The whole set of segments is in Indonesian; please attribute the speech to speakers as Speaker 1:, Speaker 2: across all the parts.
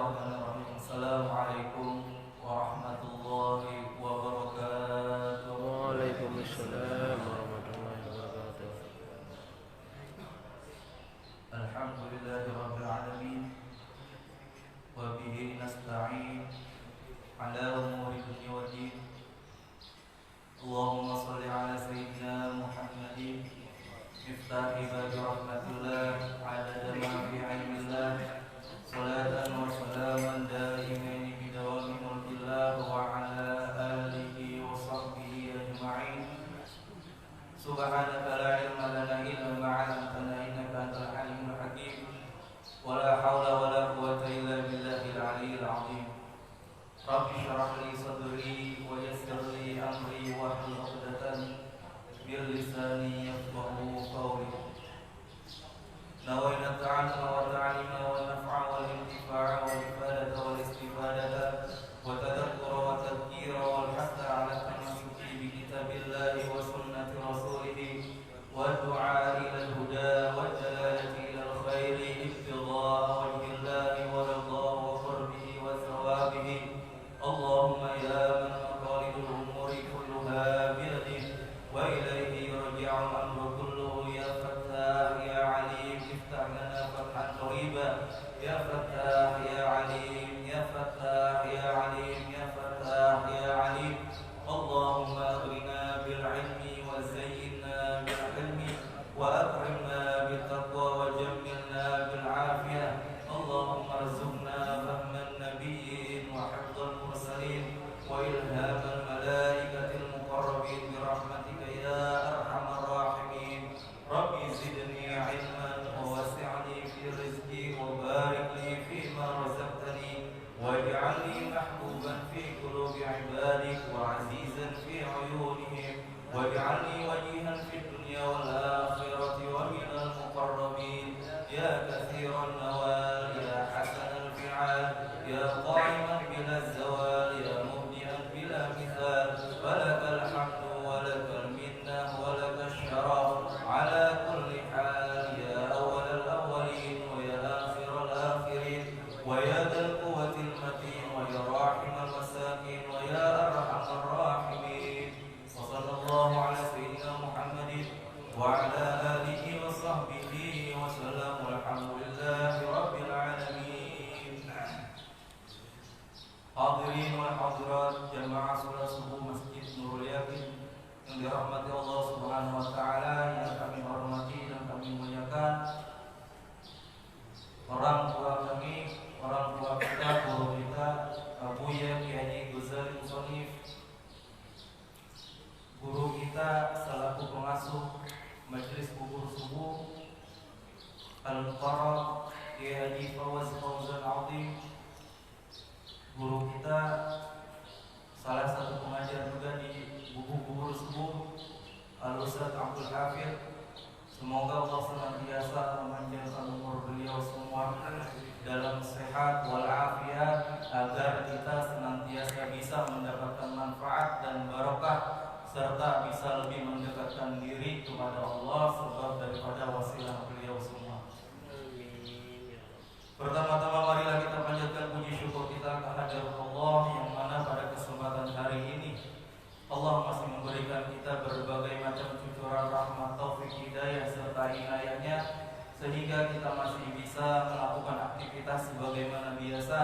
Speaker 1: Bismillahirrahmanirrahim. Assalamualaikum warahmatullahi wabarakatuh.
Speaker 2: Waalaikumsalam warahmatullahi wabarakatuh.
Speaker 1: Alhamdulillahirabbil alamin. Wa bihi nasta'in ala umuri dunya waddin. Allahumma shalli ala sayyidina Muhammadin miftahi babi rahmatillah adada ma fi ilmillah. Salatan wa salaman daimaini bidawami mulkillah wa ala alihi wa sahbihi ajma'in. Subhanaka la ilma lana illa ma 'allamtana innaka antal alimul hakim. Wa la haula wa la quwwata illa billahil aliyyil 'azim. Rabbi shrah li sadri wa yassir li amri wahlul 'uqdatan min lisani yafqahu qawli. نوينا التعلم والتعليم والنفع والانتفاع والإفادة والاستفادة والتذكر والتذكير والحث على التمسك بكتاب الله وسنة رسوله والدعاء إلى الهدى والدلالة إلى الخير ابتغاء وجه الله ورضاه وقربه وثوابه. اللهم يا من مقاليد الأمور كلها بيده وإليه يرجع الأمر كله. يا فتاح يا عليم افتح لنا فتحا قريبا. يا فتاح يا عليم يا فتاح يا عليم يا فتاح يا عليم. اللهم أغرنا بالعلم وزينا بالحلم وأكرمنا بالتقوى وجملنا بالعافية. اللهم ارزقنا فهم النبيين وحفظ المرسلين وإلهام الملائكة المقربين برحمتك يا أرحم الراحمين. ربي زدني علما ووسعني في رزقي وبارك لي فيما رزقتني واجعلني محبوبا في قلوب عبادك وعزيزا في عيونهم واجعلني وجيها في الدنيا والآخرة ومن المقربين. يا كثير النوال يا حسن الفعال يا قائما بلا الزوال يا مبدئا بلا مثال. فلك الحمد ولك المنة ولك الشرف على كل حال. يا أول الأولين ويا آخر الآخرين ويا ذا القوة المتين ويا راحم المساكين ويا أرحم الراحمين. وصلى الله على سيدنا محمد وعلى آله وصحبه وسلم والحمد لله رب العالمين. Hadirin wal hadirat jamaah salat subuh Masjid Nurul Yakin yang dirahmati Allah Subhanahu wa taala, yang kami hormati dan kami muliakan. Orang tua kami, orang tua kita, guru kita, Buya Kiai Haji Ghazali Musonif, guru kita selaku pengasuh Majelis Kubur Subuh Al-Mukarram Kiai Haji Fawaz Fauzan Azim, guru kita salah satu pengajar juga di buku Kubur Subuh Al-Ustaz Abdul Hafid. Semoga Allah senantiasa memanjangkan umur beliau semua dalam sehat walafiat, agar kita senantiasa bisa mendapatkan manfaat dan barokah serta bisa lebih mendekatkan diri kepada Allah sebab daripada wasilah beliau semua. Pertama-tama marilah kita panjatkan puji syukur kita kehadirat Allah yang mana pada kesempatan hari ini Allah masih memberikan kita berbagai macam cucuran rahmat, taufik, hidayah serta inayahnya sehingga kita masih bisa melakukan aktivitas sebagaimana biasa,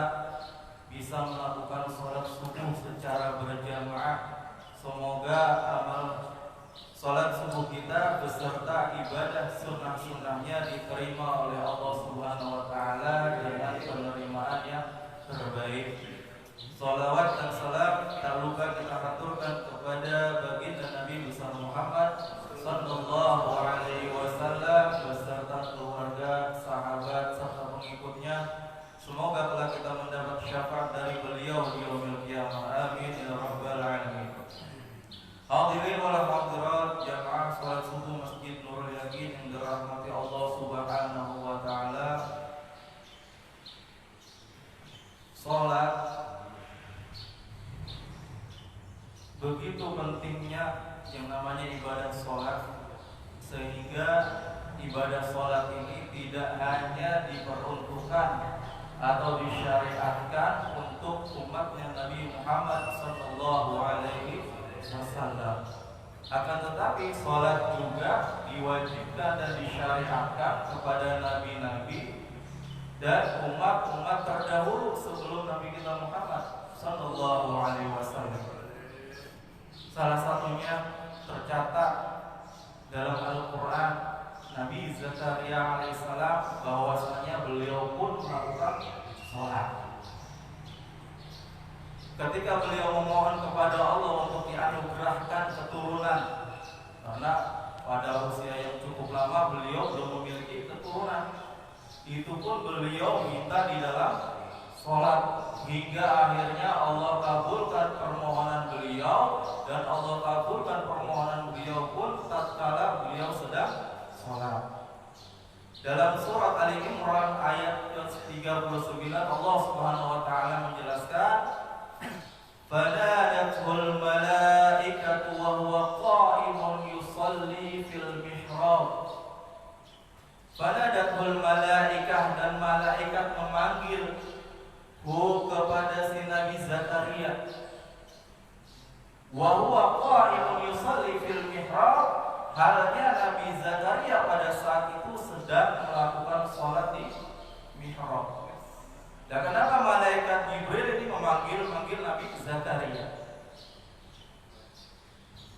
Speaker 1: bisa melakukan sholat subuh secara berjamaah. Semoga amal sholat subuh kita beserta ibadah sunnah-sunnahnya diterima oleh Allah Subhanahu wa taala dengan penerimaan yang terbaik. Salawat dan salam tak lupa kita aturkan kepada baginda Nabi besar Muhammad sallallahu alaihi wasallam beserta keluarga, sahabat serta pengikutnya. Semoga kelak kita mendapat syafaat dari beliau di yaumil qiyamah. Amin ya rabbal alamin. Hadirin wal hadirat jamaah salat subuh Masjid Nurul Yakin yang dirahmati Allah Subhanahu wa taala. Salat begitu pentingnya yang namanya ibadah sholat, sehingga ibadah sholat ini tidak hanya diperuntukkan atau disyariatkan untuk umatnya Nabi Muhammad sallallahu alaihi wasallam. Akan tetapi sholat juga diwajibkan dan disyariatkan kepada nabi-nabi dan umat-umat terdahulu sebelum Nabi kita Muhammad sallallahu alaihi wasallam. Salah satunya tercatat dalam Al-Quran, Nabi Zakaria alaihissalam bahwasanya beliau pun melakukan sholat. Ketika beliau memohon kepada Allah untuk dianugerahkan keturunan, karena pada usia yang cukup lama beliau belum memiliki keturunan, itu pun beliau minta di dalam sholat, hingga akhirnya Allah kabulkan permohonan beliau, dan Allah kabulkan permohonan beliau pun tatkala beliau sedang sholat. Dalam surat Ali Imran ayat 39 Allah Subhanahu wa taala menjelaskan, "Fanadatul malaikatu wa huwa qa'imun yusalli fil mihrab." Fanadatul malaikah, dan malaikat memanggil kepada si Nabi Zakaria. Wa huwa qa'imun yusalli fil mihrab, halnya Nabi Zakaria pada saat itu sedang melakukan sholat di mihrab. Dan kenapa malaikat Jibril ini memanggil Nabi Zakaria?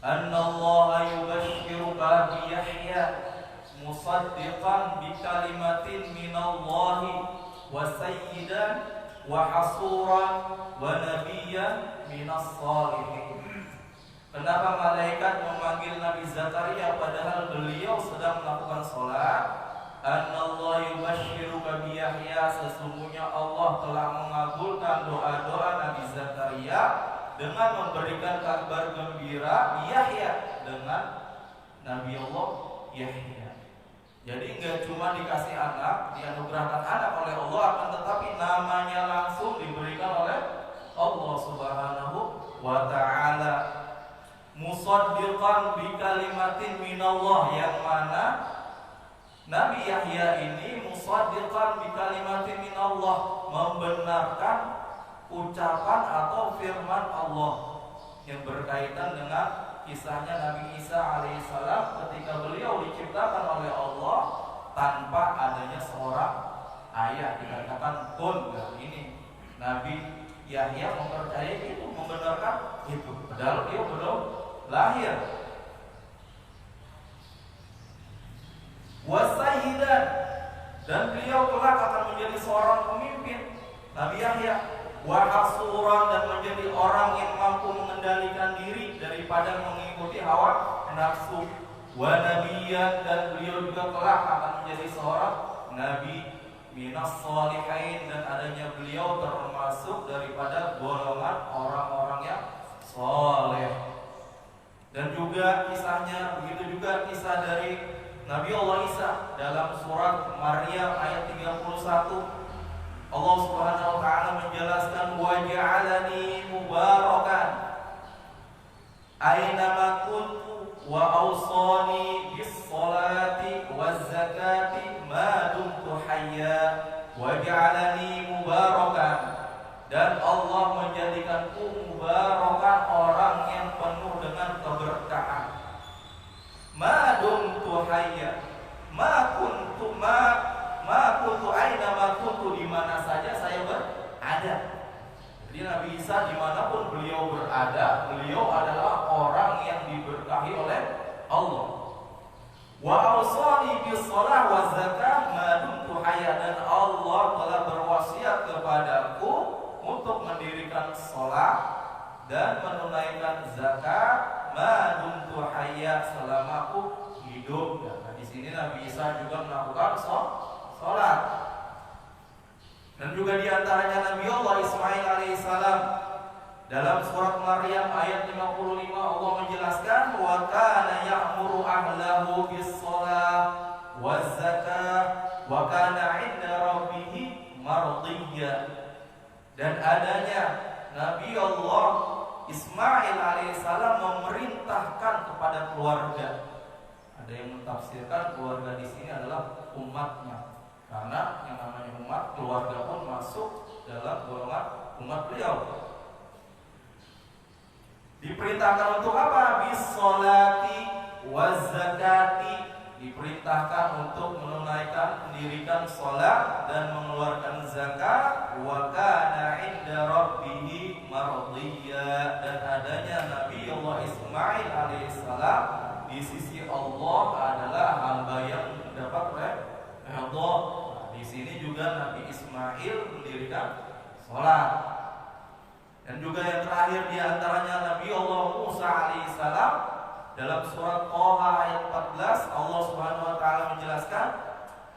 Speaker 1: Annallaha yubashshiruka bi Yahya musaddiqan bi kalimatin minallahi wa sayyidan wa hasuran wa nabiyyan minas salihin. Kenapa malaikat memanggil Nabi Zakaria padahal beliau sedang melakukan sholat? Anallahu yubashshiruka bi Yahya, sesungguhnya Allah telah mengabulkan doa-doa Nabi Zakaria dengan memberikan kabar gembira Yahya, dengan Nabi Allah Yahya. Jadi enggak cuma dikasih anak, dianugerahkan anak oleh Allah, akan tetapi namanya langsung diberikan oleh Allah Subhanahu wa taala. Musaddiqan bi kalimatin minallah, yang mana Nabi Yahya ini musaddiqan bi kalimatin minallah, membenarkan ucapan atau firman Allah yang berkaitan dengan kisahnya Nabi Isa alaihissalam ketika beliau diciptakan oleh Allah tanpa adanya seorang ayah, dikatakan kun. Nah, ini Nabi Yahya mempercayai itu, membenarkan itu, padahal dia belum lahir. Wasayyidan, dan beliau kelak akan menjadi seorang pemimpin, Nabi Yahya. Wahasuran, dan menjadi orang yang mampu mengendalikan diri daripada mengikuti hawa nafsu. Wa nabiyyan, dan beliau juga kelak akan menjadi seorang nabi. Minas sholihin, dan adanya beliau termasuk daripada golongan orang-orang yang soleh. Dan juga kisahnya, begitu juga kisah dari Nabi Allah Isa dalam surat Maryam ayat 31. Allah Subhanahu wa taala menjelaskan, wa ja'alani mubarakan aina ma kuntu wa awsani bis salati waz zakati ma dumtu hayya wa ja'alani mubarakan, dan Allah menjadikanku mubarakan, orang yang penuh dengan keberkahan. Ma dumtu hayya, ma kuntu aina ma kuntu, di mana saja saya berada. Jadi Nabi Isa dimanapun beliau berada, beliau adalah orang yang diberkahi oleh Allah. Wa awsani bis shalah wa zakah ma dumtu hayya, dan Allah telah berwasiat kepadaku untuk mendirikan sholat dan menunaikan zakat ma dumtu hayya, selama aku hidup. Nah, di sini Nabi Isa juga melakukan sholat. Dan juga diantaranya Nabi Allah Ismail alaihissalam dalam surat Maryam ayat 55 Allah menjelaskan, wa kana ya'muru ahlahu bis shalah waz zakah wa kana 'inda rabbih mardiyya. Dan adanya Nabi Allah Ismail alaihissalam memerintahkan kepada keluarga. Ada yang mentafsirkan keluarga di sini adalah umatnya, Karena yang namanya umat, keluarga pun masuk dalam golongan umat beliau. Diperintahkan untuk apa? Bis-sholati waz-zakati. Diperintahkan untuk menunaikan, mendirikan sholat dan mengeluarkan zakat. Wa kana 'inda rabbih mardiyya. Dan adanya Nabi Allah Ismail alaihissalam di sisi Allah adalah hamba yang mendapat redha. Di sini juga Nabi Ismail mendirikan sholat. Dan juga yang terakhir di antaranya Nabi Allah Musa alaihissalam dalam surat Thaha ayat 14 Allah Subhanahu wa taala menjelaskan,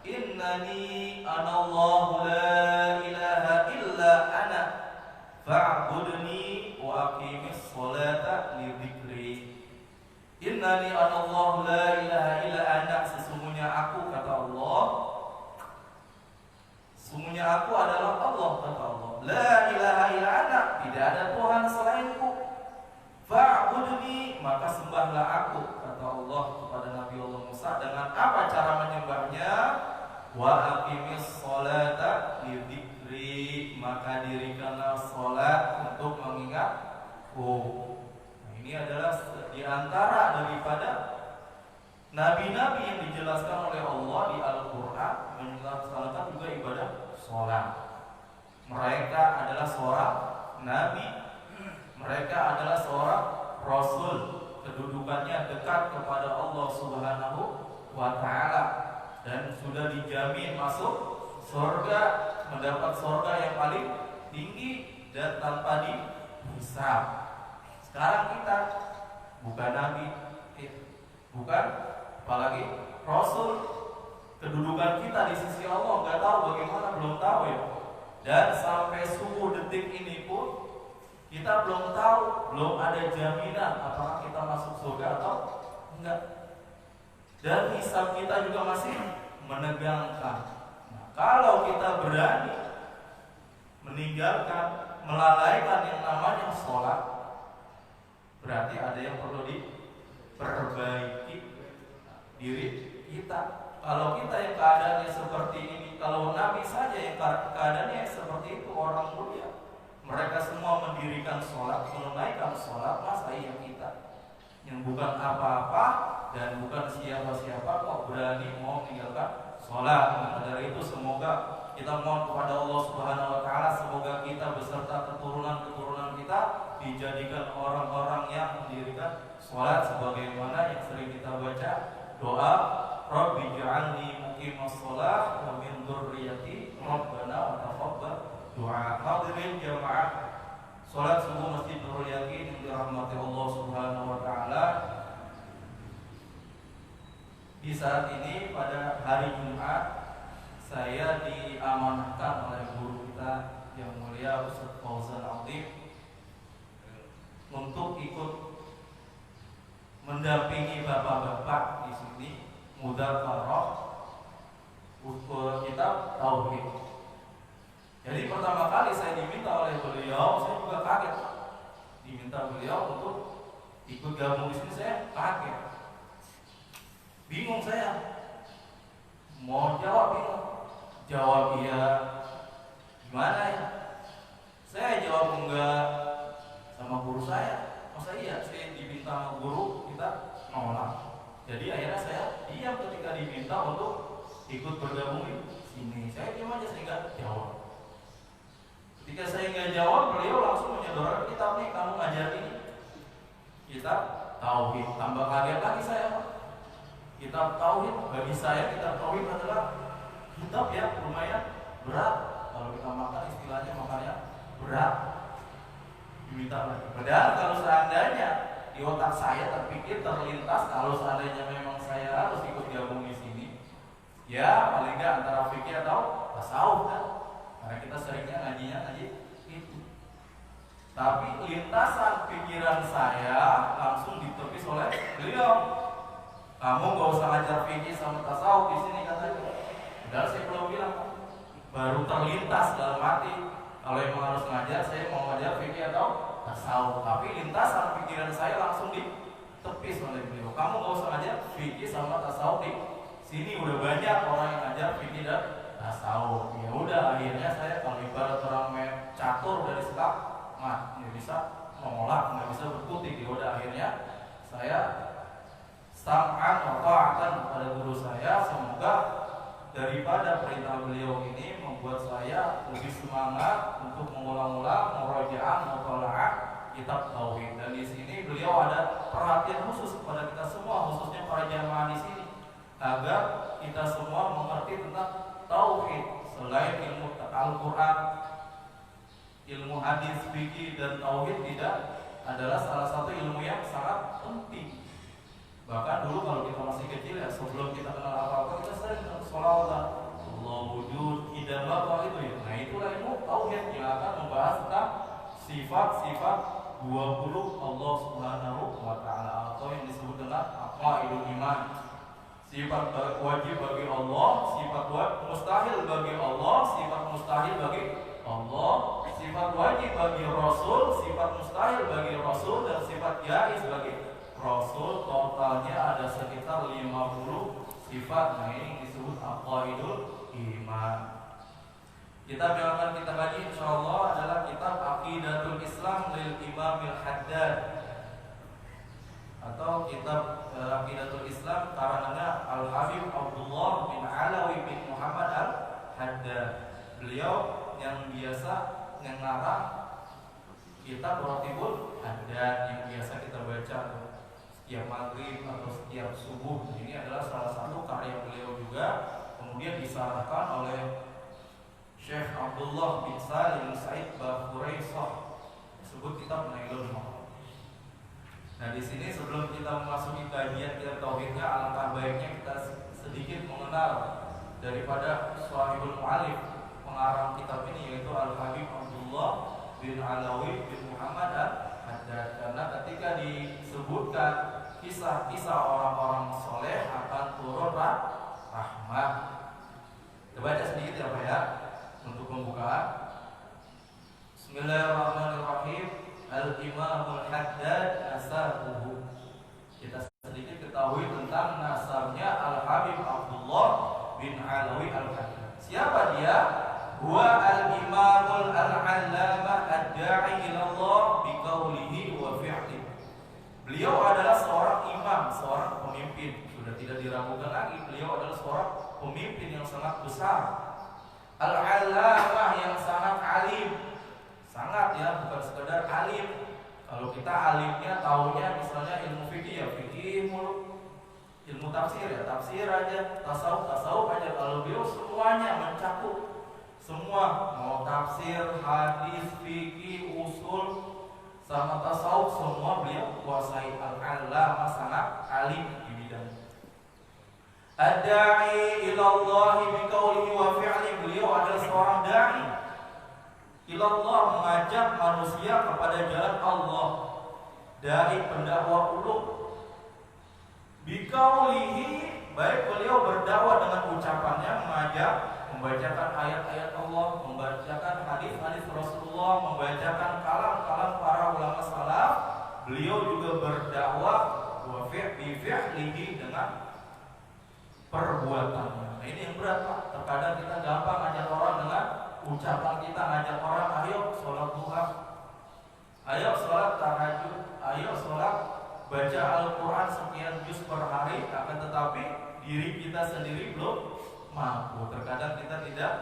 Speaker 1: innani anallahu la ilaha illa ana fa'budni wa aqimis sholata li dzikri. Innani anallahu la ilaha illa ana, sesungguhnya aku, kata Allah, sesungguhnya aku adalah Allah, kata Allah. La ilaha illa ana, tidak ada Tuhan selainku. Fa'budni, maka sembahlah aku, kata Allah kepada Nabi Allah Musa. Dengan apa cara menyembahnya? Wa aqimis sholata li dzikri, maka dirikanlah sholat untuk mengingatku. Nah, ini adalah di antara daripada nabi-nabi yang dijelaskan oleh Allah di Al-Quran melaksanakan juga ibadah sholat. Mereka adalah seorang nabi, mereka adalah seorang rasul, kedudukannya dekat kepada Allah Subhanahu wa ta'ala, dan sudah dijamin masuk surga, mendapat surga yang paling tinggi dan tanpa dihisab. Sekarang kita bukan nabi, bukan apalagi rasul, kedudukan kita di sisi Allah nggak tahu bagaimana, belum tahu ya. Dan sampai subuh detik ini pun kita belum tahu, belum ada jaminan apakah kita masuk surga atau enggak. Dan hisab kita juga masih menegangkan. Nah, kalau kita berani meninggalkan, melalaikan yang namanya sholat, berarti ada yang perlu diperbaiki diri kita. Kalau kita yang keadaannya seperti ini, kalau Nabi saja yang keadaannya seperti itu, orang mulia, mereka semua mendirikan sholat, menunaikan sholat, masa iya kita yang bukan apa-apa dan bukan siapa-siapa kok berani mau meninggalkan sholat? Maka dari itu semoga kita mohon kepada Allah Subhanahu wa ta'ala, semoga kita beserta keturunan-keturunan kita dijadikan orang-orang yang mendirikan sholat, sebagaimana yang sering kita baca doa, Rabbi ja'alni muqimas sholat wa min dzurriyyati Rabbana wa taqabbal du'a. Hadirin jamaah sholat subuh Masjid Nurul Yakin yang dirahmati Allah Subhanahu wa ta'ala. Di saat ini pada hari Jumat, saya diamanahkan oleh guru kita yang mulia Ustaz Fauzan Atif untuk ikut mendampingi bapak-bapak di sini mudzakarah kitab tauhid. Jadi pertama kali saya diminta oleh beliau, saya juga kaget. Diminta beliau untuk ikut gabung di sini, saya kaget. Bingung saya. Mau jawab bingung. Jawab iya, gimana ya? Saya jawab enggak sama guru saya. Masa iya saya diminta sama guru, kita nolak. Jadi akhirnya saya diam ketika diminta untuk ikut bergabung di sini. Saya diam aja, saya nggak jawab. Ketika saya nggak jawab, beliau langsung menyodorkan kitab nih, kamu ngajar ini. Kitab tauhid. Tambah kaget lagi saya. Kitab tauhid bagi saya, kitab tauhid adalah kitab yang lumayan berat. Kalau kita makan istilahnya makannya berat. Diminta lagi. Padahal kalau seandainya di otak saya terpikir, terlintas, kalau seandainya memang saya harus ikut gabung di sini, ya paling nggak antara fikih atau tasawuf kan, karena kita seringnya ngaji itu. Tapi lintasan pikiran saya langsung ditepis oleh beliau. Kamu nggak usah ngajar fikih sama tasawuf di sini, katanya. Padahal saya belum bilang, baru terlintas dalam hati. Kalau emang harus ngajar, saya mau ngajar fikih atau tasawuf. Tapi lintasan pikiran saya langsung ditepis oleh beliau. Kamu nggak usah ngajar fikih sama tasawuf di sini, udah banyak orang yang ngajar fikih dan tasawuf. Ya udah, akhirnya saya kalau ibarat orang main catur dari sekap, nggak bisa mengolah, nggak bisa berkutik. Ya udah, akhirnya saya sam'an wa ta'atan kepada guru saya. Semoga daripada perintah beliau ini membuat saya lebih semangat untuk mengulang-ulang, murajaah, mutalaah kitab tauhid. Dan di sini beliau ada perhatian khusus kepada kita semua, khususnya para jamaah di sini, agar kita semua mengerti tentang tauhid. Selain ilmu Al-Quran, ilmu hadis, fikih, dan tauhid tidak adalah salah satu ilmu yang sangat penting. Bahkan dulu kalau kita masih kecil ya, sebelum kita kenal apa-apa, kita sering sholawat, Allah wujud, idam apa itu ya. Nah itulah ilmu tauhid yang akan membahas tentang sifat-sifat 20 Allah Subhanahu wa Ta'ala, atau yang disebut dengan aqaidul iman. Sifat wajib bagi Allah, sifat mustahil bagi Allah, sifat mustahil bagi Allah, sifat wajib bagi Rasul, sifat mustahil bagi Rasul, dan sifat jaiz bagi Rasul. Totalnya ada sekitar 50 sifat. Nah ini disebut aqaidul iman. Kitab yang akan kita kaji insyaallah adalah kitab Aqidatul Islam lil Imamil Haddad, atau kitab Aqidatul Islam karangannya Al-Habib Abdullah bin Alawi bin Muhammad Al-Haddad. Beliau yang biasa mengarang kitab Ratibul Haddad yang biasa kita baca setiap maghrib atau setiap subuh. Ini adalah salah satu karya beliau juga, kemudian disarahkan oleh Syekh Abdullah bin Salim Said Bahuraisah, disebut kitab Nailul Maqam. Nah di sini sebelum kita memasuki kajian kitab tauhidnya, alangkah baiknya kita sedikit mengenal daripada Shahibul Mu'alif, pengarang kitab ini, yaitu Al-Habib Abdullah bin Alawi bin Muhammad Al-Haddad. Karena ketika disebutkan kisah-kisah orang-orang soleh akan turun rahmat. Kita baca sedikit ya Pak ya, untuk pembukaan. Bismillahirrahmanirrahim. Al-Imamul Haddad nasabuhu. Kita sedikit ketahui tentang nasabnya Al-Habib Abdullah bin Alawi Al-Haddad. Siapa dia? Huwa al-imamul al-allamah ad-da'i ilallah biqaulihi wa fi'lihi. Beliau adalah seorang imam, seorang pemimpin. Sudah tidak diragukan lagi, beliau adalah seorang pemimpin yang sangat besar. Al-allamah, yang sangat alim. Sangat ya, bukan sekedar alim. Kalau kita alimnya taunya misalnya ilmu fikih ya fikih mulu, ilmu tafsir ya tafsir aja, tasawuf aja. Kalau beliau semuanya mencakup semua, mau tafsir, hadis, fikih, usul, sama tasawuf, semua beliau kuasai. Al-allamah, sangat alim di bidang. Ad-da'i ilallahi biqaulihi wa fi'lihi. Beliau adalah seorang da'i ilallah, mengajak manusia kepada jalan Allah. Da'i, pendakwah ulum. Biqaulihi, baik beliau berdakwah dengan ucapannya, mengajak, membacakan ayat-ayat Allah, membacakan hadis-hadis Rasulullah, membacakan kalam-kalam para ulama salaf. Beliau juga berdakwah wa fi'lihi, dengan perbuatannya. Nah, ini yang berat Pak. Terkadang kita gampang ngajak orang dengan ucapan kita, ngajak orang ayo sholat duha, ayo sholat tahajud, ayo sholat baca Al-Quran sekian juz per hari, akan tetapi diri kita sendiri belum mampu. Terkadang kita tidak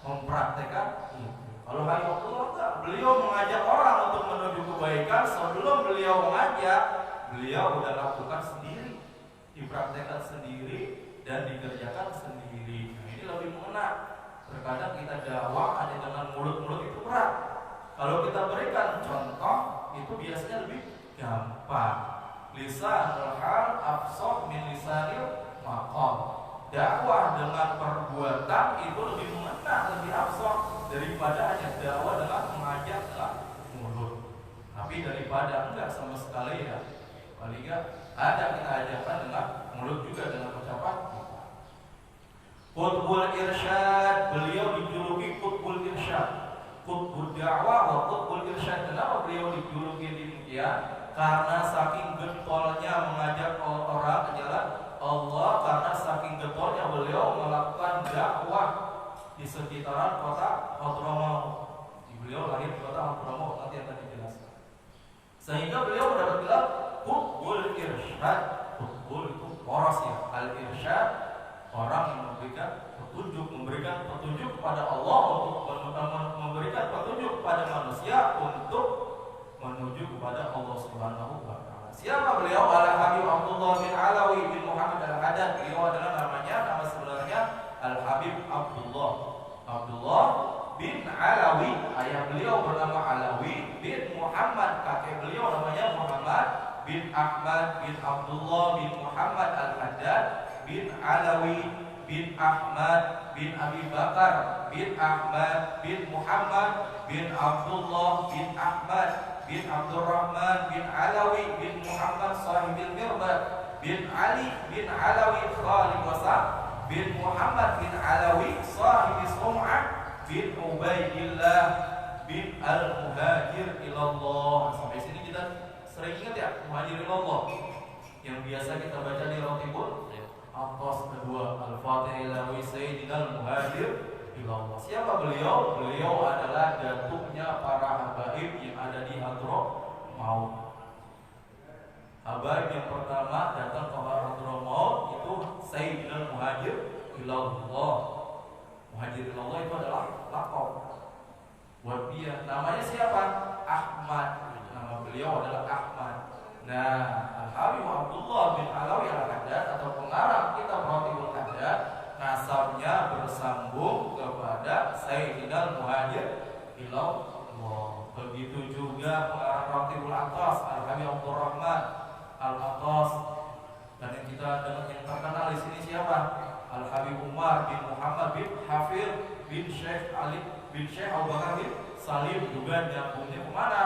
Speaker 1: mempraktekkan itu. Kalau Habibullah enggak, beliau mengajak orang untuk menuju kebaikan. Sebelum beliau mengajak, beliau sudah lakukan sendiri, dipraktekkan sendiri, dan dikerjakan sendiri. Nah, ini lebih mengena. Terkadang kita dakwah hanya dengan mulut-mulut itu berat. Kalau kita berikan contoh, itu biasanya lebih gampang. Lisanul hal afsah min lisanil maqal. Dakwah dengan perbuatan itu lebih mengena, lebih afsah daripada hanya dakwah dengan mengajak dengan mulut. Tapi daripada enggak sama sekali ya, paling enggak ada kita ajarkan dengan mulut juga, dengan ucapan. Qutbul Irsyad, beliau dijuluki Qutbul Irsyad, Qutbul Da'wah wa Qutbul Irsyad. Kenapa beliau dijuluki demikian? Karena saking getolnya mengajak orang ke jalan Allah, karena saking getolnya beliau melakukan dakwah di sekitaran kota Hadramaut. Beliau lahir di kota Hadramaut, nanti akan dijelaskan. Sehingga beliau mendapat gelar Qutbul Irsyad. Qutbul itu poros ya, al-irsyad, orang yang memberikan petunjuk kepada Allah, untuk memberikan petunjuk kepada manusia untuk menuju kepada Allah Subhanahu wa taala. Siapa beliau? Al-Habib Abdullah bin Alawi bin Muhammad Al-Haddad. Beliau adalah nama sebenarnya Al-Habib Abdullah bin Alawi. Ayah beliau bernama Alawi bin Muhammad. Kakek beliau namanya Muhammad bin Ahmad bin Abdullah bin Muhammad Al-Haddad bin Alawi bin Ahmad bin Abi Bakar bin Ahmad bin Muhammad bin Abdullah bin Ahmad bin Abdurrahman bin Alawi bin Muhammad sahibil Mirbad bin Ali bin Alawi Khalid Wasa bin Muhammad bin Alawi sahibi Sum'ah bin Ubaidillah bin Al-Muhajir ilallah. Sampai sini kita sering ingat ya, Muhajir ilallah yang biasa kita baca di Rotibul Atas kedua, Al-Fatih ilawi Sayyidina Al-Muhajir ilallah. Siapa beliau? Beliau adalah datuknya para habaib yang ada di Hadramaut. Habaib yang pertama datang ke Hadramaut itu Sayyidina Al-Muhajir ilallah. Muhajir ilallah itu adalah laqab buat dia. Namanya siapa? Ahmad. Nama beliau adalah Ahmad. Nah, Al-Habib Abdullah bin Alawi Al-Haddad atau pengarang kitab Ratibul Haddad, nasabnya bersambung kepada Sayyidina Al-Muhajir ilallah. Begitu juga pengarang Ratibul Atas, Al-Habib Abdurrahman Al-Atas. Dan yang kita dengar yang terkenal di sini siapa? Al-Habib Umar bin Muhammad bin Hafir bin Syekh Ali bin Syekh Abu Bakar bin Salim, juga nyambungnya kemana?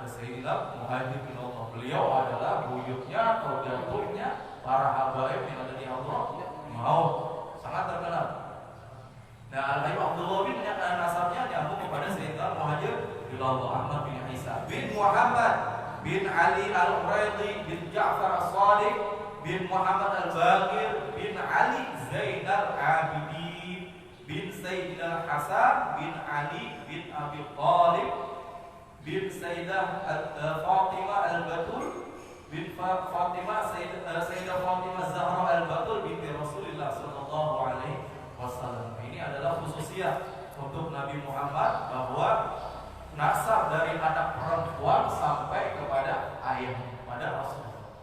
Speaker 1: Sayyidina Muhajir ilallah. Beliau adalah buyutnya atau datuknya para habaib yang ada di Hadramaut, sangat terkenal. Nah, Al-Habib Abdullah bin nasabnya nyambung kepada Sayyidina Muhajir ilallah Ahmad bin Isa bin Muhammad bin Ali Al-Quraidi bin Ja'far As-Sadiq bin Muhammad Al-Baqir bin Ali Zainal Abidin bin Sayyidina Hasan bin Ali bin Abi Thalib bin Sayyidah Fatimah Al-Batul bin Fatimah Sayyidah Fatimah Zahra Al-Batul binti Rasulullah sallallahu alaihi wasallam. Ini adalah khususiyah untuk Nabi Muhammad bahwa nasab dari anak perempuan sampai kepada ayah, pada Rasulullah.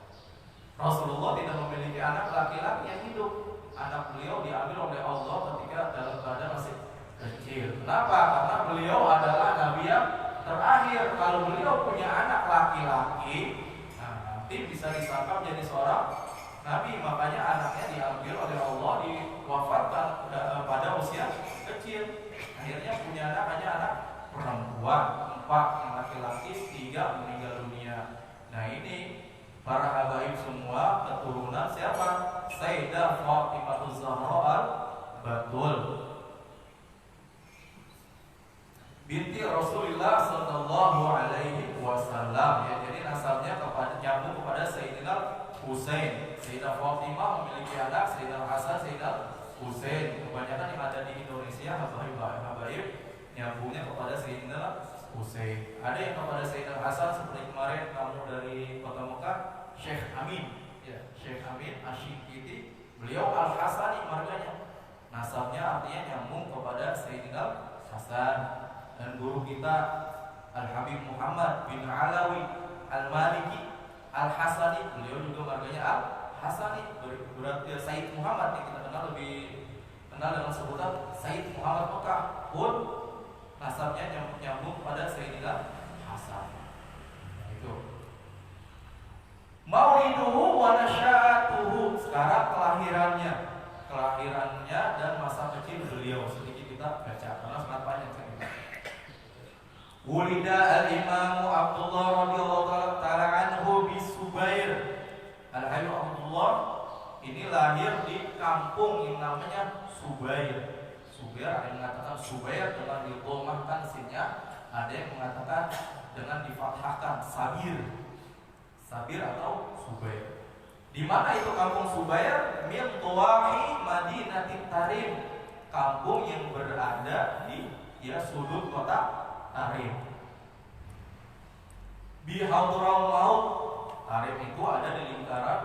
Speaker 1: Rasulullah tidak memiliki anak laki-laki yang hidup. Anak beliau diambil oleh Allah ketika dalam keadaan masih kecil. Kenapa? Karena beliau adalah Nabi yang terakhir. Kalau beliau punya anak laki-laki, nanti bisa disangka menjadi seorang nabi. Makanya anaknya diambil oleh Allah, diwafatkan pada usia kecil. Akhirnya punya anak hanya anak perempuan, 4 yang laki-laki, 3 meninggal dunia. Nah, ini para habaib semua keturunan siapa? Sayyidah Fatimah Zahra Al-Batul binti Rasulullah sallallahu alaihi wasallam. Ya, jadi nasabnya nyambung kepada Sayyidina Husain. Sayyidah Fatimah memiliki anak Sayyidina Hasan, Sayyidina Husain. Kebanyakan yang ada di Indonesia habaib nyambungnya kepada Sayyidina Husain. Ada yang kepada Sayyidina Hasan seperti kemarin kamu dari Kota Mekah, Syekh Amin. Ya, Syekh Amin Asy-Syinkiti. Beliau Al-Hasani marganya. Nasabnya artinya nyambung kepada Sayyidina Hasan. Dan guru kita Al-Habib Muhammad bin Alawi Al-Maliki Al-Hasani, beliau juga marganya Al-Hasani. Berarti Sayyid Muhammad yang kita kenal lebih kenal dengan sebutan Sayyid Muhammad Mekah pun nasabnya nyambung pada Sayyidina Hasan. Itu Mauliduhu wa nasya'atuhu. Sekarang kelahirannya dan masa kecil beliau sedikit kita baca karena sangat panjang cerita. Wulida al-Imam Abdullah radhiyallahu taala anhu bi Subair. Al-Habib Abdullah ini lahir di kampung yang namanya Subair. Subair, ada yang mengatakan Subair dengan didhammahkan sinnya, ada yang mengatakan dengan difathahkan Sabir atau Subair. Di mana itu kampung Subair? Min Tuwahi Madinatit Tarim. kampung yang berada di sudut kota Tarim. Bihadraul Maut, Tarim itu ada di lingkaran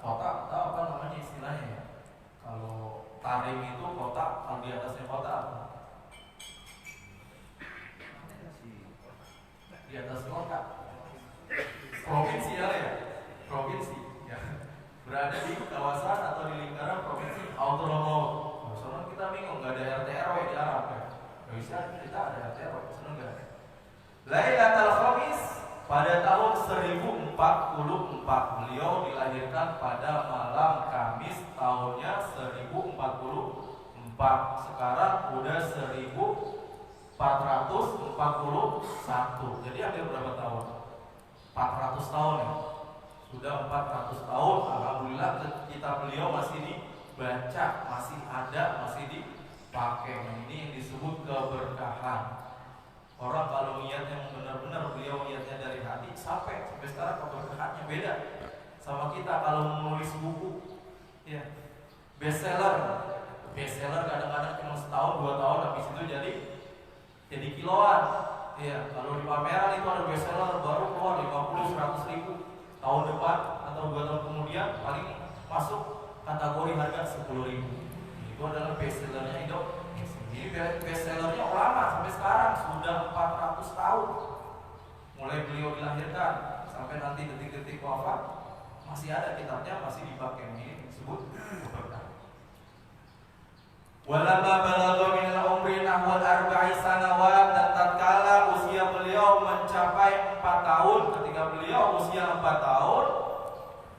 Speaker 1: kota, atau apa namanya istilahnya ya? Kalau Tarim itu kota, kalau di atasnya kota apa? Di atas kota. Provinsi ya? Provinsi. Ya. Berada di kawasan atau di lingkaran provinsi Hadraul Maut. Soalnya kita bingung, nggak ada RT RW di Arab ya. Nggak bisa kita ada RT RW, seneng nggak? Lailatul Khamis, pada tahun 1044 beliau dilahirkan pada malam Kamis, tahunnya 1044. Sekarang udah 1441. Jadi hampir berapa tahun? 400 tahun ya. Sudah 400 tahun. Alhamdulillah kitab beliau masih dibaca, masih ada, masih dipakai. Ini yang disebut keberkahan. Orang kalau niatnya benar-benar beliau niatnya dari hati, sampai sekarang keberkahannya beda sama kita kalau menulis buku. Ya. Bestseller kadang-kadang cuma setahun 2 tahun, habis itu jadi kiloan. Ya, kalau di pameran itu ada bestseller baru keluar 50-100 ribu, tahun depan atau 2 tahun kemudian paling masuk kategori harga 10 ribu. Itu adalah bestsellernya Indonesia. Ini bestsellernya ulama sampai sekarang sudah 400 tahun. Mulai beliau dilahirkan sampai nanti detik-detik wafat masih ada kitabnya, masih dipakai. Ini disebut keberkahan. Walamma balagha min al-umri nahwa 40 sanawat, dan tatkala usia beliau mencapai 4 tahun, ketika beliau usia 4 tahun,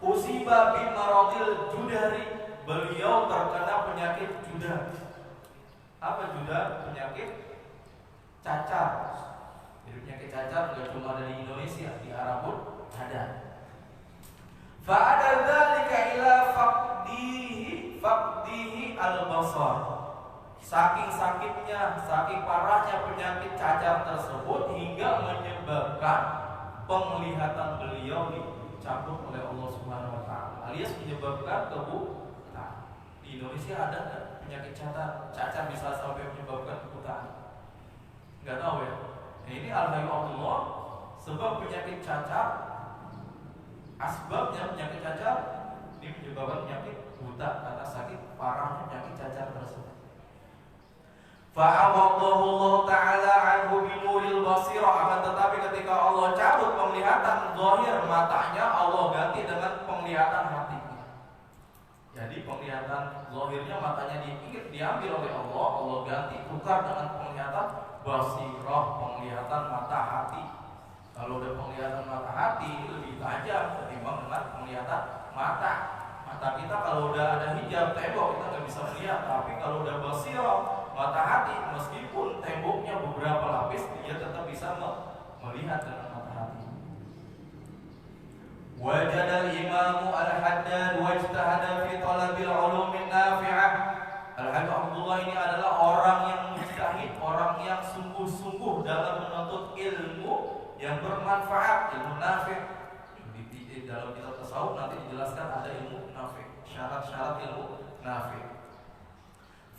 Speaker 1: usiba bi maradil judari, beliau terkena penyakit judar. Apa judar? Penyakit cacar. Jadi penyakit cacar tidak cuma ada di Indonesia, di Arab pun ada. Fa'ada dzalika ila faqdihi al-basar. Saking sakitnya, saking parahnya penyakit cacar tersebut hingga menyebabkan penglihatan beliau dicabut oleh Allah Subhanahu wa taala, alias menyebabkan kebutaan. Di Indonesia ada nggak penyakit cacar bisa sampai menyebabkan kebutaan? Nggak tahu ya. Nah, ini al-hayyu Allah, sebab penyakit cacar, asbabnya penyakit cacar ini menyebabkan penyakit buta karena sakit parahnya penyakit cacar tersebut. Fa'awaddahu Allah Ta'ala anhu binuril basirah, akan tetapi ketika Allah cabut penglihatan zahir matanya, Allah ganti dengan penglihatan hatinya. Jadi penglihatan zahirnya matanya diambil oleh Allah, Allah ganti tukar dengan penglihatan basirah, penglihatan mata hati. Kalau udah penglihatan mata hati lebih tajam ketimbang dengan penglihatan mata. Mata kita kalau udah ada hijab tembok kita nggak bisa melihat, tapi kalau udah basirah mata hati, meskipun temboknya beberapa lapis, dia tetap bisa melihat dengan mata hati. Wajadal imamu al-haddad wajtahada fi talabil ulumin nafi'ah. Al-Haddad Abdullah ini adalah orang yang mujtahid, orang yang sungguh-sungguh dalam menuntut ilmu yang bermanfaat, ilmu nafi'. Di dalam kitab tasawuf nanti dijelaskan ada ilmu nafi', syarat-syarat ilmu nafi'.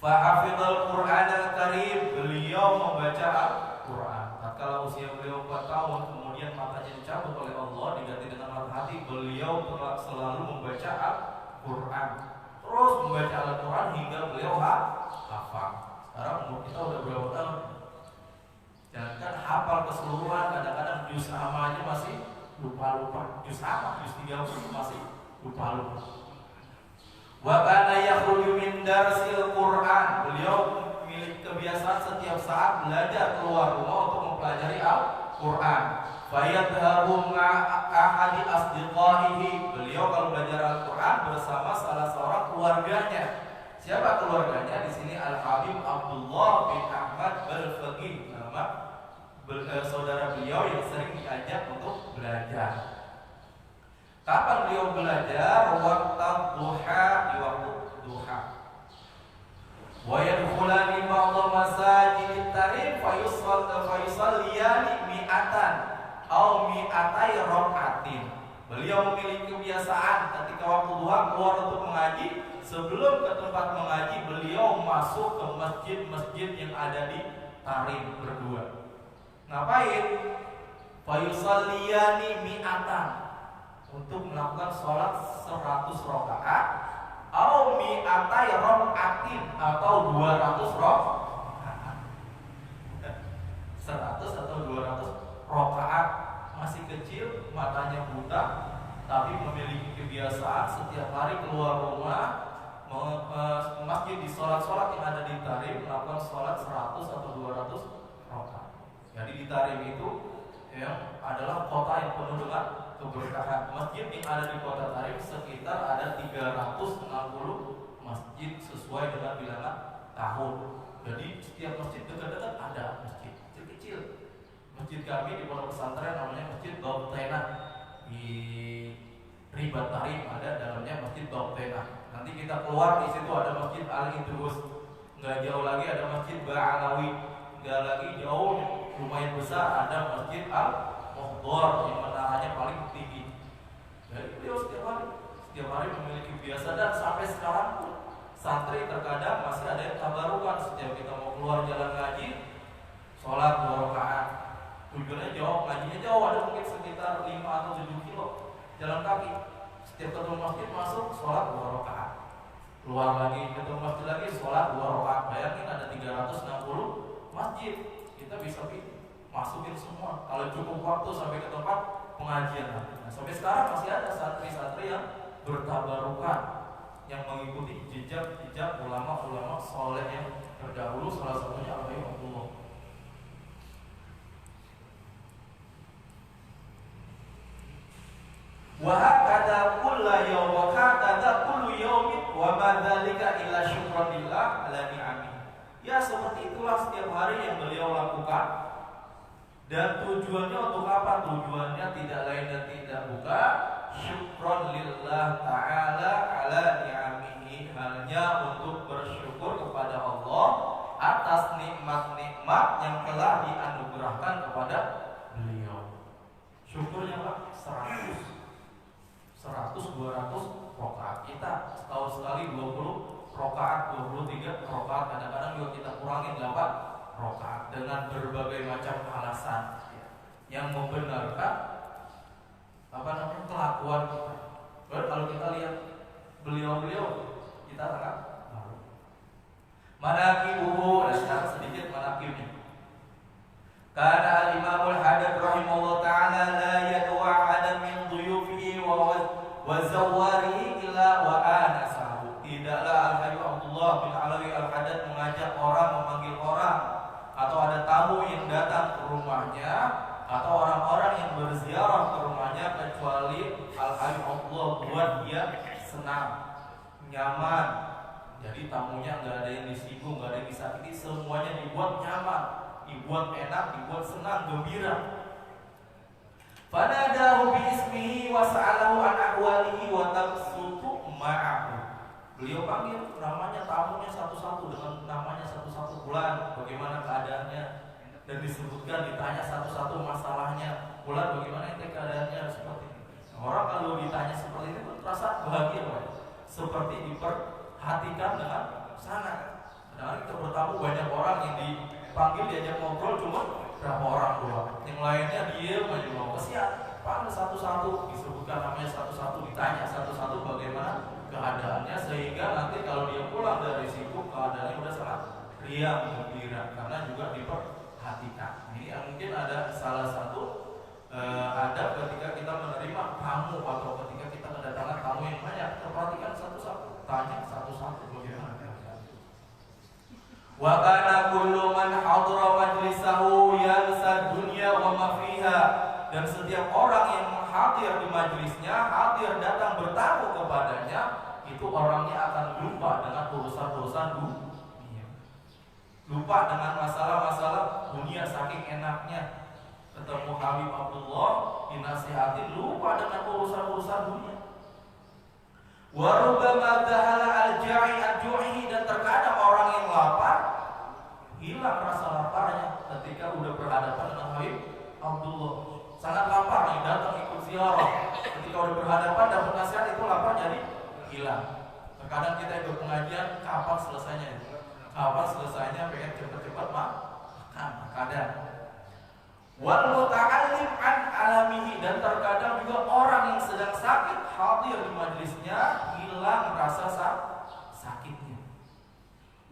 Speaker 1: Fahafidhal Qur'an al-Karim, beliau membaca Al-Quran. Tatkala usia beliau 4 tahun, kemudian matanya dicabut oleh Allah, diganti dengan mata hati, beliau selalu membaca Al-Quran. Terus membaca Al-Quran hingga beliau hafal. Sekarang umur kita udah berapa tahun? Jangan hafal keseluruhan, kadang-kadang juz amma aja masih lupa-lupa. Juz amma, juz 30 masih lupa-lupa. Wa kana yakhruju min darsil Quran, beliau memiliki kebiasaan setiap saat belajar keluar rumah untuk mempelajari Al-Quran. Fayadhabu ahadi asdiqaihi, beliau kalau belajar Al-Quran bersama salah seorang keluarganya. Siapa keluarganya? Di sini Al-Habib Abdullah bin Ahmad Al-Faqih, nama saudara beliau yang sering diajak untuk belajar. Kapan beliau belajar? Waktu duha, di waktu duha. Wa yadkhulani ba'dha masajid Tarim fayusalliyani mi'atan aw mi'atai rak'atin. Beliau memiliki kebiasaan ketika waktu duha keluar untuk mengaji, sebelum ke tempat mengaji beliau masuk ke masjid-masjid yang ada di Tarim berdua. Ngapain? Fayusalliyani mi'atan, untuk melakukan sholat 100 rakaat, au mi'atai rakaatin, atau 200 rakaat. 100 atau 200 rakaat. Masih kecil, matanya buta, tapi memiliki kebiasaan setiap hari keluar rumah masjid di sholat-sholat yang ada di Tarim, melakukan sholat 100 atau 200 rakaat. Jadi di Tarim itu yang adalah kota yang penuh dengan keberkahan. Masjid yang ada di kota Tarim sekitar ada 360 masjid sesuai dengan bilangan tahun. Jadi setiap masjid dekat-dekat ada masjid kecil-kecil. Masjid kami di pondok pesantren namanya Masjid Bautena di Ribat Tarim, ada dalamnya Masjid Bautena. Nanti kita keluar di situ ada Masjid Al Idrus. Nggak jauh lagi ada Masjid Ba'alawi. Nggak lagi jauh, lumayan besar, ada Masjid Al Muhdor yang menaranya paling tinggi. Jadi beliau setiap hari memiliki kebiasaan, dan sampai sekarang pun santri terkadang masih ada yang tabarukan setiap kita mau keluar jalan ngaji, sholat 2 rakaat. Tujuannya jauh, ngajinya jauh, ada mungkin sekitar 5 atau 7 kilo jalan kaki. Setiap ketemu masjid masuk, sholat 2 rakaat. Keluar lagi, ketemu masjid lagi, sholat 2 rakaat. Bayangin ada 360 masjid. Kita bisa masukin semua. Kalau cukup waktu sampai ke tempat pengajian. Nah, sampai sekarang masih ada santri-santri yang bertabarukan, yang mengikuti jejak ulama-ulama soleh yang terdahulu, salah satunya Al-Bayyinullah. Wa hakadha kullu yaumin wa ma dzalika illa syukran lillah ala ni'ami. Ya, seperti itulah setiap hari yang beliau lakukan. Dan tujuannya untuk apa? Tujuannya tidak lain dan tidak bukan syukran lillah ta'ala ala ni'amihi, hanya untuk bersyukur kepada Allah atas nikmat-nikmat yang telah dianugerahkan kepada beliau. Syukurnya Pak 100, 200 rakaat. Kita setahun sekali 20 rakaat, 23 rakaat. Kadang-kadang juga kita kurangin 8 rakaat dengan berbagai macam alasan yang membenarkan kelakuan kita. Lalu kalau kita lihat beliau-beliau, kita sangat malu. Manaqibuhu, dan sekarang sedikit manaqibnya. Karena al-Imamul Haddad rahimahullah ta'ala la yadwa ahadan min dhuyufihi wa zawarihi illa wa anasahu. Tidaklah Al-Hayy Abdullah bin Alawi Al-Haddad mengajak orang, memanggil orang, atau ada tamu yang datang ke rumahnya, atau orang-orang yang berziarah ke rumahnya, kecuali Al-Hayy Abdullah buat dia senang, nyaman. Jadi tamunya nggak ada yang disinggung, nggak ada yang disakiti, semuanya dibuat nyaman, dibuat enak, dibuat senang, gembira. Fanadahu bi ismihi wa sa'alahu an ahwalihi wa tabsutu ma'ahu. Beliau panggil namanya tamunya satu-satu, dengan namanya satu-satu, bulan bagaimana keadaannya, dan disebutkan, ditanya satu-satu masalahnya. Bulan bagaimana itu keadaannya, seperti ini. Orang kalau ditanya seperti itu terasa bahagia, Pak. Seperti diperhatikan dengan sangat. Kadang-kadang kita bertamu banyak orang yang dipanggil diajak ngobrol cuma berapa orang doang, yang lainnya diem aja mau kesian. Panggil satu-satu, disebutkan namanya satu-satu, ditanya satu-satu bagaimana keadaannya, sehingga nanti kalau dia pulang dari sibuk keadaannya udah sangat riang, gembira, karena juga diperhatikan. Ini yang mungkin ada salah satu adab ketika kita menerima tamu, atau ketika kita kedatangan tamu yang banyak, perhatikan satu-satu, tanya satu-satu bagaimana keadaannya. Wa kana kullu man hadara majlisahu yansa dunya wa ma fiha. Dan setiap orang yang hadir di majlisnya, hadir datang bertamu kepadanya, itu orangnya akan lupa dengan urusan-urusan dunia. Lupa dengan masalah-masalah dunia, saking enaknya ketemu Habib Abdullah, dinasihatin, lupa dengan urusan-urusan dunia. Wa rubbama dhahala al-ja'i ad-du'i, dan terkadang orang yang lapar hilang rasa laparnya ketika udah berhadapan dengan Habib Abdullah. Sangat lapar nih, datang ikut ziarah, ketika udah berhadapan dapat nasihat itu lapar jadi hilang. Terkadang kita ikut pengajian, kapan selesainya? Kapan selesainya? Pengen cepat-cepat makan. Kadang. Wal muta'allim an alamihi, dan terkadang juga orang yang sedang sakit hadir di majelisnya, hilang rasa sakitnya.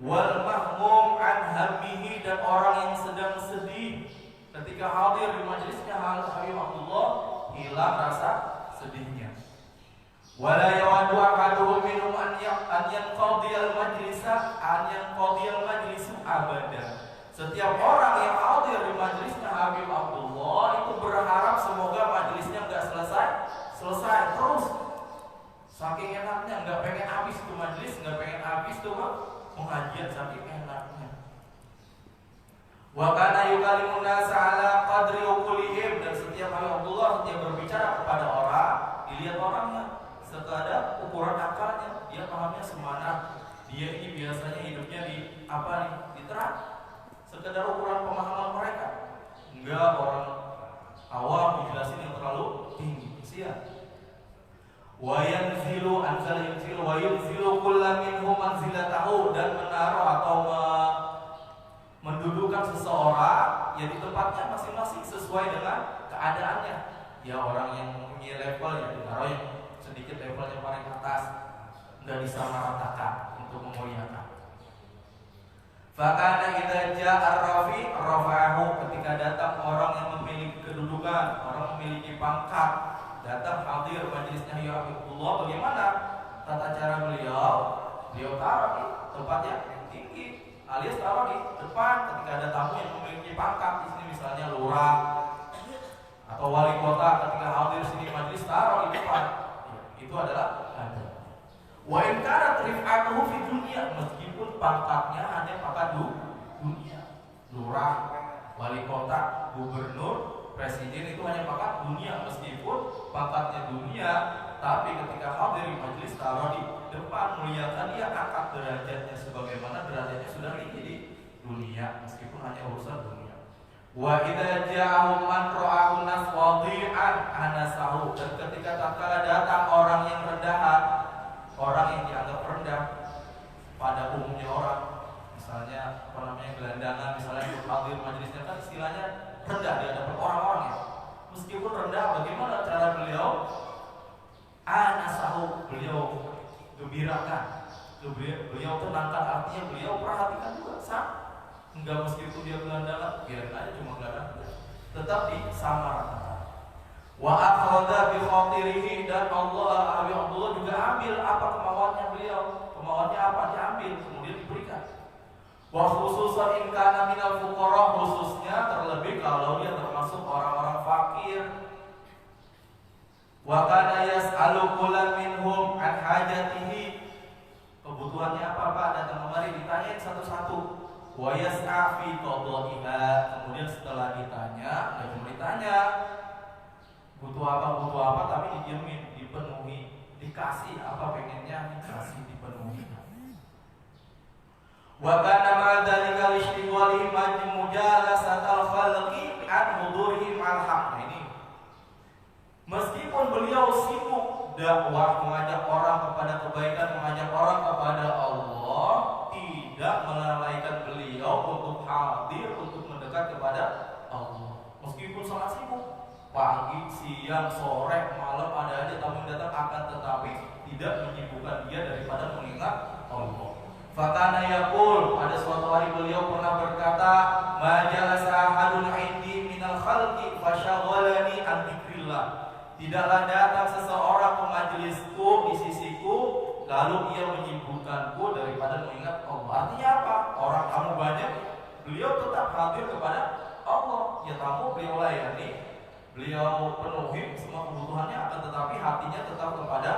Speaker 1: Wal mahmum an hammihi, dan orang yang sedang sedih ketika hadir di majelisnya Habib Abdullah, hilang rasa sedihnya. Wala yawaddu ahaduhum minhum an yanqadiyal majlisu abada. Setiap orang yang hadir di majelisnya Habib Abdullah itu berharap semoga majelisnya enggak selesai terus. Saking enaknya, enggak pengen habis tuh majelis, enggak pengen habis tuh pengajian, saking enaknya. Wa kana yukallimun nasa ala qadri uqulihim, dan setiap Habib Abdullah dia berbicara kepada orang, dilihat orangnya sekadar ukuran akalnya, dia pahamnya semana. Dia ini biasanya hidupnya di apa nih? Di terang. Sekedar ukuran pemahaman mereka. Enggak orang awam dijelasin yang terlalu tinggi. Sia. Wa yanzilu anzal yanzilu wa yunzilu kullam minhum manzilatahu, dan menaruh atau mendudukan seseorang ya di tempatnya masing-masing sesuai dengan keadaannya. Ya orang yang mempunyai level ya ditaruh yang sedikit levelnya paling atas, enggak disamaratakan untuk memuliakan. Fakana idza jaa ar-rafi rafa'ahu, ketika datang orang yang memiliki kedudukan, orang memiliki pangkat, datang hadir majelisnya ya Habibullah, bagaimana tata cara beliau? Beliau taruh di tempat yang tinggi, alias taruh di depan ketika ada tamu yang memiliki pangkat. Di sini misalnya lurah atau wali kota, ketika hadir sini majelis taruh di depan. Itu adalah adab. Wa in kanat rif'atuhu fi dunya, meskipun pangkatnya hanya pangkat dunia. Lurah, wali kota, gubernur, presiden itu hanya pangkat dunia, meskipun pangkatnya dunia, tapi ketika hadir di majelis taruh di depan, muliakan dia, angkat derajatnya sebagaimana derajatnya sudah tinggi di dunia, meskipun hanya urusan dunia. Wa idza ja'ahum man ra'ahu nas wadi'an anasahu, dan ketika tatkala datang orang yang rendahan, orang yang dianggap rendah pada umumnya orang, misalnya apa namanya gelandangan, misalnya hadir majelisnya kan istilahnya rendah di hadapan orang-orang ya. Meskipun rendah, bagaimana cara beliau? Anasahu, beliau gembirakan, beliau tenangkan, artinya beliau perhatikan juga enggak, meskipun dia gelandangan, biarin aja cuma gelandangan, tetap disamaratakan. Wa akhadha bi khatirihi, dan Habib Abdullah juga ambil apa kemauannya beliau. Kemauannya apa diambil, kemudian diberikan. Wa khususan in kana minal fuqara, khususnya terlebih kalau dia termasuk orang-orang fakir. Wa kana yas'alu kullam minhum an hajatihi, kebutuhannya apa Pak, datang kemari ditanyain satu-satu. Wa yas'a fi qadaiha, kemudian setelah ditanya, enggak cuma ditanya butuh apa, tapi dijamin, dipenuhi, dikasih apa pengennya, dikasih, dipenuhi. Wa kana ma dzalika lishtighalihi mujalasatal khalqi an hudurihim al-haq. Ini meskipun beliau sibuk dakwah, mengajak orang kepada kebaikan, mengajak orang kepada Allah, tidak melalaikan beliau untuk hadir, untuk mendekat kepada Allah. Meskipun sangat sibuk, pagi, siang, sore, malam ada aja tamu yang datang, akan tetapi tidak menyibukkan dia daripada mengingat Allah. Fakana yaqul, ada suatu hari beliau pernah berkata, ma jalasa ahadun indi minal khalqi fasyaghalani an dzikrillah. Tidaklah datang seseorang ke majelisku, di sisiku, lalu ia menyibukkanku daripada mengingat Allah. Artinya apa? Orang tamu banyak, beliau tetap hadir kepada Allah. Ya tamu beliau layani, beliau penuhi semua kebutuhannya, akan tetapi hatinya tetap kepada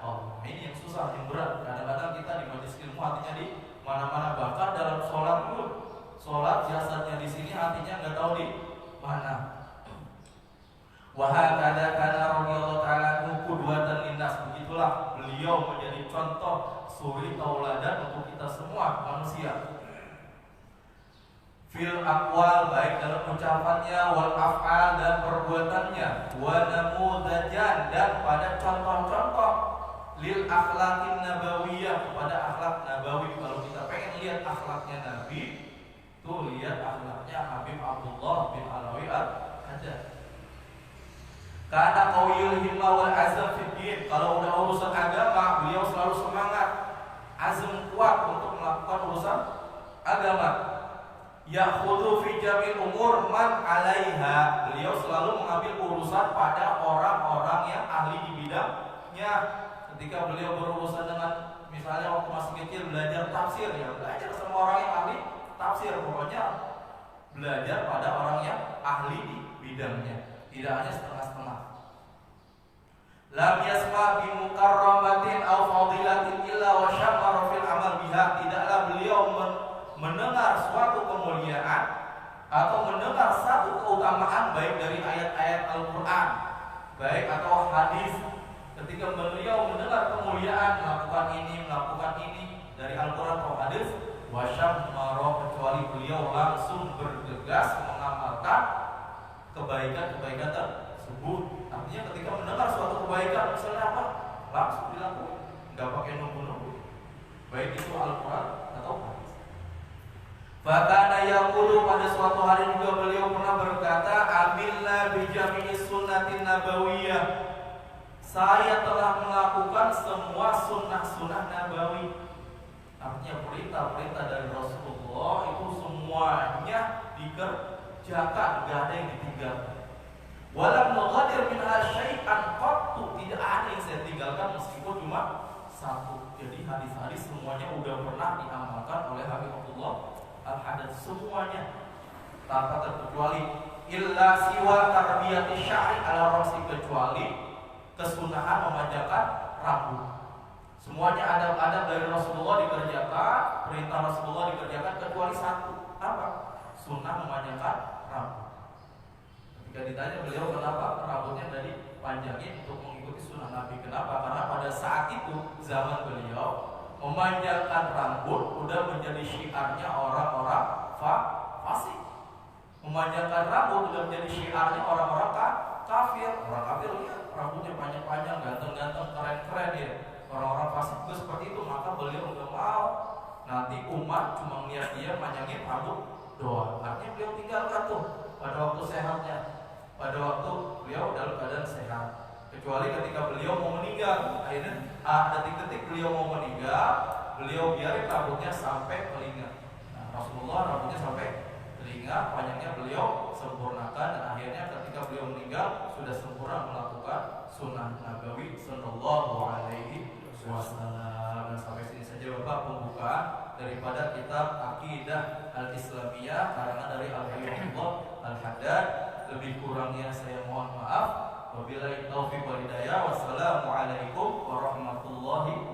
Speaker 1: Allah. Ini yang susah, yang berat. Kadang-kadang kita di majelis ilmu hatinya di mana-mana, bahkan dalam sholat pun, sholat jasadnya di sini, hatinya nggak tahu di mana. Wahakada kana radhiyallahu ta'ala qudwatan linnas, begitulah beliau menjadi contoh suri tauladan untuk kita semua manusia. Fil aqwal, baik dalam ucapannya, wal af'al, dan perbuatannya, wa namudajan, dan pada contoh-contoh, lil akhlaqin nabawiyah, kepada akhlak nabawi. Kalau kita pengen lihat akhlaknya Nabi, tuh lihat akhlaknya Habib Abdullah bin Alawi al-Haddad. Karena qawiyul himmah wal azam fid din. Kalau udah urusan agama, beliau selalu semangat, azam kuat untuk melakukan urusan agama. Ya'khudhu fi jamil umur man 'alaiha. Beliau selalu mengambil urusan pada orang-orang yang ahli di bidangnya. Ketika beliau berurusan dengan, misalnya waktu masih kecil belajar tafsir, ya belajar sama orang yang ahli tafsir. Pokoknya belajar pada orang yang ahli di bidangnya, tidak hanya setengah-setengah. Lam yasma bi mukarramatin aw fadilatin illa wa syammara fil amal biha. Tidaklah beliau mendengar suatu kemuliaan atau mendengar satu keutamaan baik dari ayat-ayat Al-Qur'an, baik atau hadis. Ketika beliau mendengar kemuliaan, melakukan ini dari Al-Qur'an atau hadis, wa syammara, kecuali beliau langsung bergegas mengamalkan kebaikan-kebaikan tersebut. Artinya ketika mendengar suatu kebaikan, misalnya apa, langsung dilakukan, nggak pakai nunggu-nunggu, baik itu Al-Quran atau hadis. Fakana yaqulu, pada suatu hari juga beliau pernah berkata, amilna bijami'i sunnatin nabawiyah. Saya telah melakukan semua sunnah-sunnah nabawi. Artinya perintah-perintah dari Rasulullah itu semuanya dikerjakan, gak ada yang ditinggalkan. Walam nughadir minha syai'an qattu, tidak ada yang saya tinggalkan meskipun cuma satu. Jadi hadis-hadis semuanya udah pernah diamalkan oleh Habib Abdullah al-Haddad, semuanya tanpa terkecuali. Illa siwa tarbiyati sya'ri ala rasi, kecuali kesunahan memanjangkan rambut. Semuanya ada dari Rasulullah dikerjakan, perintah Rasulullah dikerjakan, kecuali satu. Apa? Sunnah memanjangkan rambut. Ketika ditanya beliau kenapa rambutnya dari panjangin untuk mengikuti sunnah Nabi. Kenapa? Karena pada saat itu zaman beliau memanjangkan rambut udah menjadi syiarnya orang-orang fasik. Memanjangkan rambut udah menjadi syiarnya orang-orang kafir. Orang kafir lihat rambutnya panjang-panjang, ganteng-ganteng, keren-keren ya. Orang-orang fasik itu seperti itu, maka beliau nggak mau nanti umat cuma melihat dia panjangin rambut doang. Artinya beliau tinggalkan tuh pada waktu sehatnya, pada waktu beliau dalam keadaan sehat. Kecuali ketika beliau mau meninggal, akhirnya detik-detik beliau mau meninggal, beliau biarin rambutnya sampai telinga. Nah, Rasulullah rambutnya sampai telinga, panjangnya beliau sempurnakan, dan akhirnya ketika beliau meninggal sudah sempurna melakukan sunnah Nabawi sallallahu alaihi wasallam. Dan sampai sini saja Bapak pembukaan daripada kitab Aqidah Al-Islamiyah karangan dari Al-Habib Abdullah al-Haddad. Lebih kurangnya saya mohon maaf. Wabillahi taufiq wal hidayah. Wassalamualaikum warahmatullahi wabarakatuh.